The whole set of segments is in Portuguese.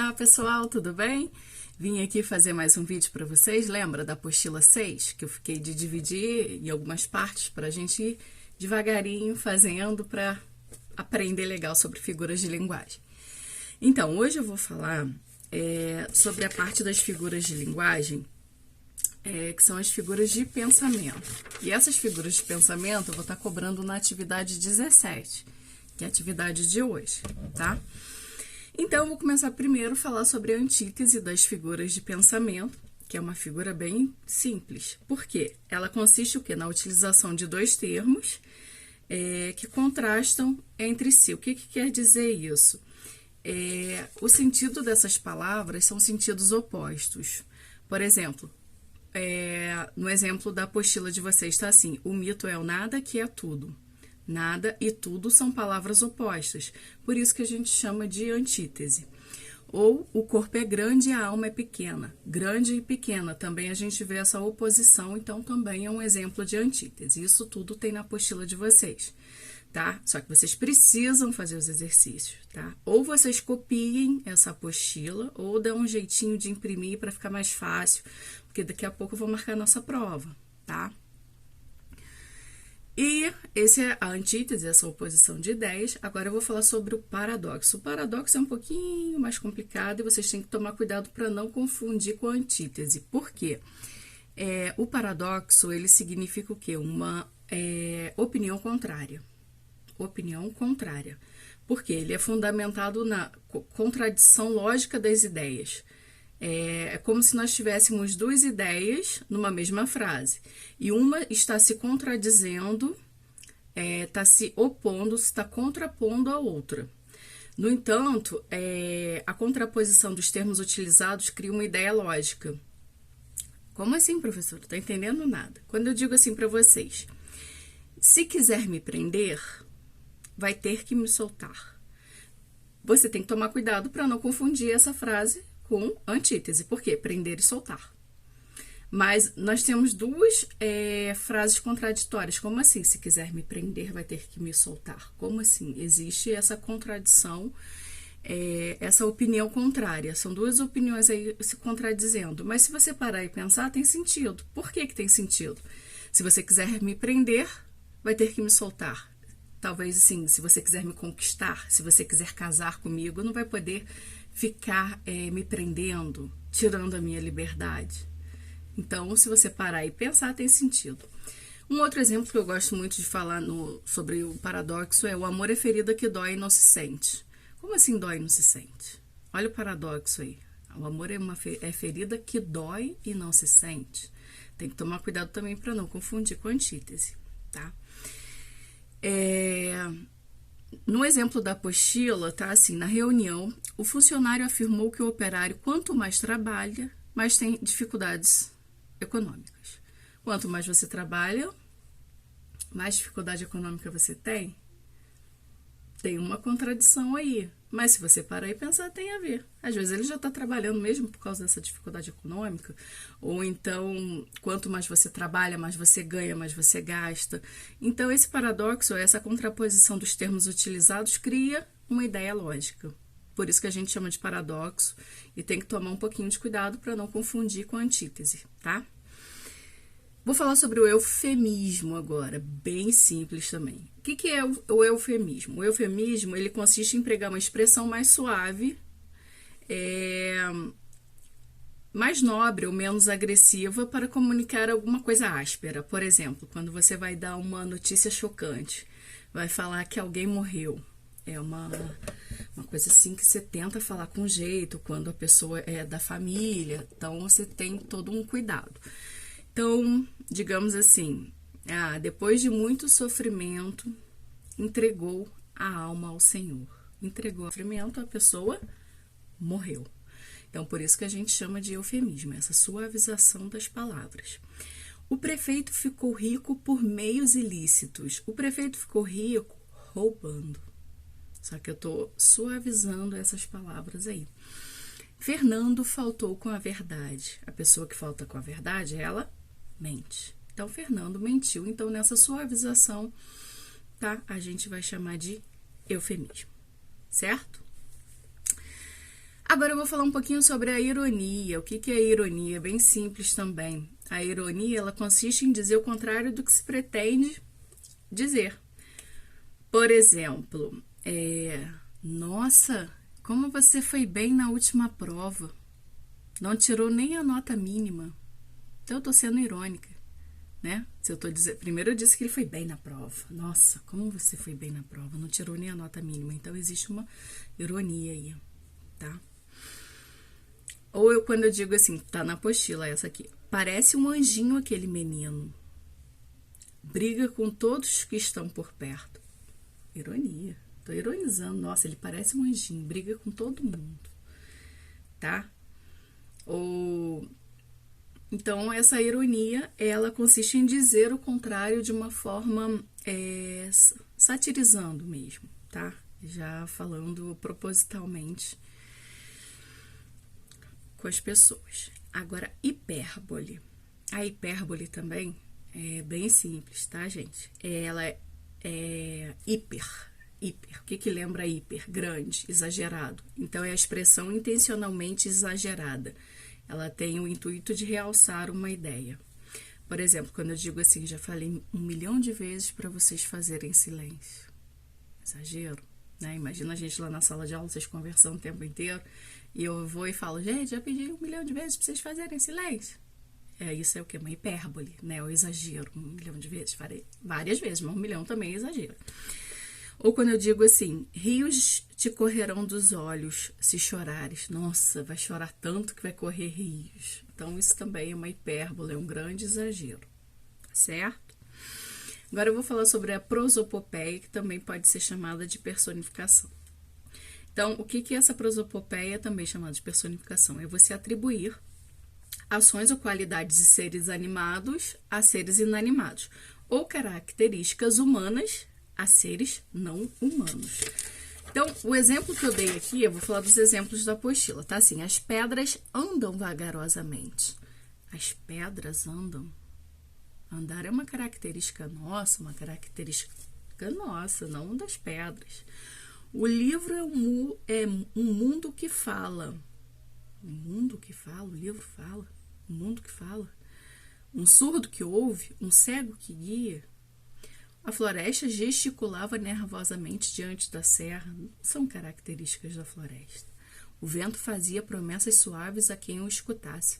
Olá pessoal, tudo bem? Vim aqui fazer mais um vídeo para vocês. Lembra da apostila 6? Que eu fiquei de dividir em algumas partes para a gente ir devagarinho fazendo para aprender legal sobre figuras de linguagem. Então, hoje eu vou falar sobre a parte das figuras de linguagem, que são as figuras de pensamento. E essas figuras de pensamento eu vou estar cobrando na atividade 17, que é a atividade de hoje, tá? Então, eu vou começar primeiro a falar sobre a antítese das figuras de pensamento, que é uma figura bem simples. Por quê? Ela consiste o quê? Na utilização de dois termos que contrastam entre si. O que quer dizer isso? O sentido dessas palavras são sentidos opostos. Por exemplo, no exemplo da apostila de vocês está assim: o mito é o nada, que é tudo. Nada e tudo são palavras opostas, por isso que a gente chama de antítese. Ou o corpo é grande e a alma é pequena. Grande e pequena, também a gente vê essa oposição, então também é um exemplo de antítese. Isso tudo tem na apostila de vocês, tá? Só que vocês precisam fazer os exercícios, tá? Ou vocês copiem essa apostila, ou dão um jeitinho de imprimir para ficar mais fácil, porque daqui a pouco eu vou marcar a nossa prova, tá? E essa é a antítese, essa oposição de ideias. Agora eu vou falar sobre o paradoxo. O paradoxo é um pouquinho mais complicado e vocês têm que tomar cuidado para não confundir com a antítese. Por quê? O paradoxo, ele significa o quê? Uma opinião contrária. Opinião contrária. Porque ele é fundamentado na contradição lógica das ideias. É como se nós tivéssemos duas ideias numa mesma frase. E uma está se contradizendo, está se opondo, está contrapondo a outra. No entanto, a contraposição dos termos utilizados cria uma ideia lógica. Como assim, professor? Não está entendendo nada. Quando eu digo assim para vocês: se quiser me prender, vai ter que me soltar. Você tem que tomar cuidado para não confundir essa frase com antítese. Por quê? Prender e soltar. Mas nós temos duas frases contraditórias. Como assim? Se quiser me prender, vai ter que me soltar. Como assim? Existe essa contradição, essa opinião contrária. São duas opiniões aí se contradizendo. Mas se você parar e pensar, tem sentido. Por que tem sentido? Se você quiser me prender, vai ter que me soltar. Talvez assim, se você quiser me conquistar, se você quiser casar comigo, não vai poder ficar me prendendo, tirando a minha liberdade. Então, se você parar e pensar, tem sentido. Um outro exemplo que eu gosto muito de falar sobre o paradoxo é: o amor é ferida que dói e não se sente. Como assim dói e não se sente? Olha o paradoxo aí. O amor é ferida que dói e não se sente. Tem que tomar cuidado também para não confundir com a antítese, tá? No exemplo da apostila, tá assim: na reunião, o funcionário afirmou que o operário, quanto mais trabalha, mais tem dificuldades econômicas. Quanto mais você trabalha, mais dificuldade econômica você tem. Tem uma contradição aí. Mas se você parar e pensar, tem a ver. Às vezes ele já está trabalhando mesmo por causa dessa dificuldade econômica. Ou então, quanto mais você trabalha, mais você ganha, mais você gasta. Então, esse paradoxo, essa contraposição dos termos utilizados, cria uma ideia lógica. Por isso que a gente chama de paradoxo. E tem que tomar um pouquinho de cuidado para não confundir com a antítese, tá? Vou falar sobre o eufemismo agora, bem simples também. O que é o eufemismo? O eufemismo, ele consiste em empregar uma expressão mais suave, mais nobre ou menos agressiva para comunicar alguma coisa áspera. Por exemplo, quando você vai dar uma notícia chocante, vai falar que alguém morreu. É uma coisa assim que você tenta falar com jeito, quando a pessoa é da família, então você tem todo um cuidado. Então, digamos assim, depois de muito sofrimento, entregou a alma ao Senhor. Entregou o sofrimento, a pessoa morreu. Então, por isso que a gente chama de eufemismo, essa suavização das palavras. O prefeito ficou rico por meios ilícitos. O prefeito ficou rico roubando. Só que eu estou suavizando essas palavras aí. Fernando faltou com a verdade. A pessoa que falta com a verdade, ela mente. Então, Fernando mentiu. Então, nessa suavização, tá? A gente vai chamar de eufemismo, certo? Agora eu vou falar um pouquinho sobre a ironia. O que que é ironia? Bem simples também. A ironia, ela consiste em dizer o contrário do que se pretende dizer. Por exemplo, nossa, como você foi bem na última prova. Não tirou nem a nota mínima. Então eu tô sendo irônica, né? Se eu tô dizendo, primeiro eu disse que ele foi bem na prova. Nossa, como você foi bem na prova, não tirou nem a nota mínima. Então existe uma ironia aí, tá? Ou quando eu digo assim, tá na apostila essa aqui. Parece um anjinho aquele menino. Briga com todos que estão por perto. Ironia. Tô ironizando. Nossa, ele parece um anjinho. Briga com todo mundo. Tá? Então, essa ironia, ela consiste em dizer o contrário de uma forma satirizando mesmo, tá? Já falando propositalmente com as pessoas. Agora, hipérbole. A hipérbole também é bem simples, tá, gente? Ela é hiper. O que lembra hiper? Grande, exagerado. Então, é a expressão intencionalmente exagerada. Ela tem o intuito de realçar uma ideia. Por exemplo, quando eu digo assim, já falei 1 milhão de vezes para vocês fazerem silêncio. Exagero, né? Imagina a gente lá na sala de aula, vocês conversando o tempo inteiro, e eu vou e falo, gente, já pedi 1 milhão de vezes para vocês fazerem silêncio. Isso é o quê? Uma hipérbole, né? O exagero, 1 milhão de vezes. Farei várias vezes, mas 1 milhão também é exagero. Ou quando eu digo assim, rios te correrão dos olhos se chorares. Nossa, vai chorar tanto que vai correr rios. Então, isso também é uma hipérbole, é um grande exagero, certo? Agora eu vou falar sobre a prosopopeia, que também pode ser chamada de personificação. Então, o que é essa prosopopeia, também chamada de personificação? É você atribuir ações ou qualidades de seres animados a seres inanimados, ou características humanas a seres não humanos. Então, o exemplo que eu dei aqui, eu vou falar dos exemplos da apostila, tá? Assim, as pedras andam vagarosamente. As pedras andam. Andar é uma característica nossa, não das pedras. O livro é um mundo que fala. Um mundo que fala, o livro fala. Um mundo que fala. Um surdo que ouve, um cego que guia. A floresta gesticulava nervosamente diante da serra. Não são características da floresta. O vento fazia promessas suaves a quem o escutasse.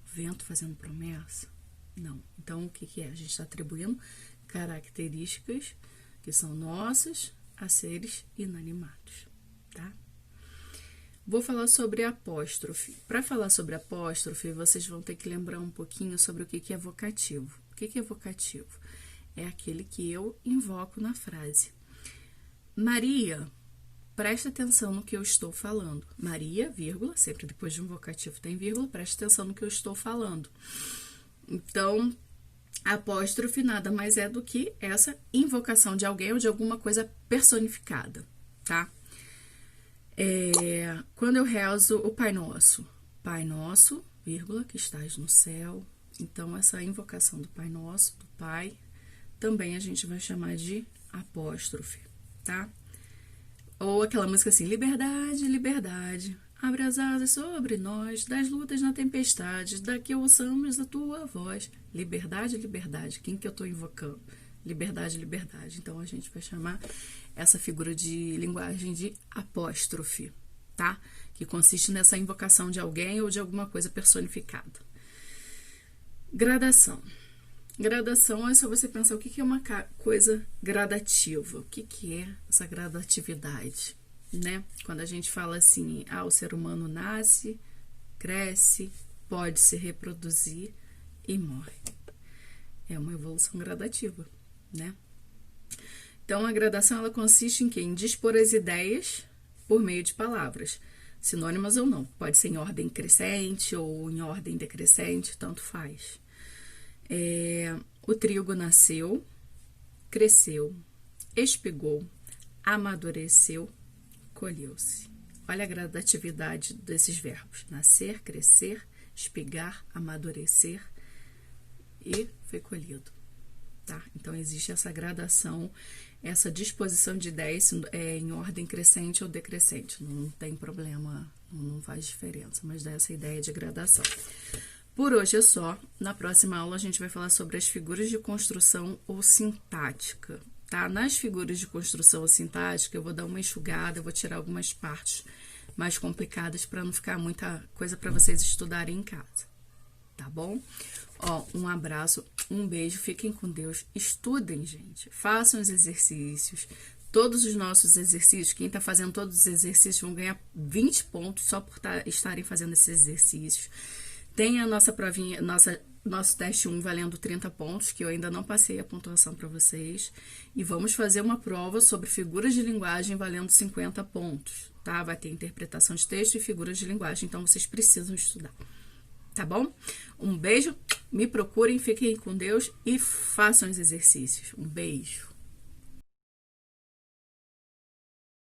O vento fazendo promessa? Não. Então, o que é? A gente está atribuindo características que são nossas a seres inanimados, tá? Vou falar sobre apóstrofe. Para falar sobre apóstrofe, vocês vão ter que lembrar um pouquinho sobre o que é vocativo. O que é vocativo? É aquele que eu invoco na frase. Maria, presta atenção no que eu estou falando. Maria, vírgula, sempre depois de um vocativo tem vírgula, presta atenção no que eu estou falando. Então, apóstrofe nada mais é do que essa invocação de alguém ou de alguma coisa personificada, tá? Quando eu rezo o Pai Nosso, vírgula, que estás no céu. Então, essa invocação do Pai Nosso, do Pai, também a gente vai chamar de apóstrofe, tá? Ou aquela música assim, liberdade, liberdade, abre as asas sobre nós, das lutas na tempestade, daqui ouçamos a tua voz. Liberdade, liberdade, quem que eu tô invocando? Liberdade, liberdade. Então, a gente vai chamar essa figura de linguagem de apóstrofe, tá? Que consiste nessa invocação de alguém ou de alguma coisa personificada. Gradação. Gradação é só você pensar o que é uma coisa gradativa. O que é essa gradatividade, né? Quando a gente fala assim, o ser humano nasce, cresce, pode se reproduzir e morre. É uma evolução gradativa, né? Então, a gradação, ela consiste em quê? Em dispor as ideias por meio de palavras, sinônimas ou não. Pode ser em ordem crescente ou em ordem decrescente, tanto faz. O trigo nasceu, cresceu, espigou, amadureceu, colheu-se. Olha a gradatividade desses verbos. Nascer, crescer, espigar, amadurecer e foi colhido, tá? Então, existe essa gradação, essa disposição de ideias em ordem crescente ou decrescente. Não tem problema, não faz diferença, mas dá essa ideia de gradação. Por hoje é só. Na próxima aula, a gente vai falar sobre as figuras de construção ou sintática, tá? Nas figuras de construção ou sintática, eu vou dar uma enxugada, eu vou tirar algumas partes mais complicadas para não ficar muita coisa para vocês estudarem em casa, tá bom? Ó, um abraço, um beijo, fiquem com Deus, estudem, gente, façam os exercícios, todos os nossos exercícios, quem tá fazendo todos os exercícios vão ganhar 20 pontos só por estarem fazendo esses exercícios. Tem a nossa provinha, nosso teste 1 valendo 30 pontos, que eu ainda não passei a pontuação para vocês, e vamos fazer uma prova sobre figuras de linguagem valendo 50 pontos, tá? Vai ter interpretação de texto e figuras de linguagem, então vocês precisam estudar. Tá bom? Um beijo, me procurem, fiquem com Deus e façam os exercícios. Um beijo.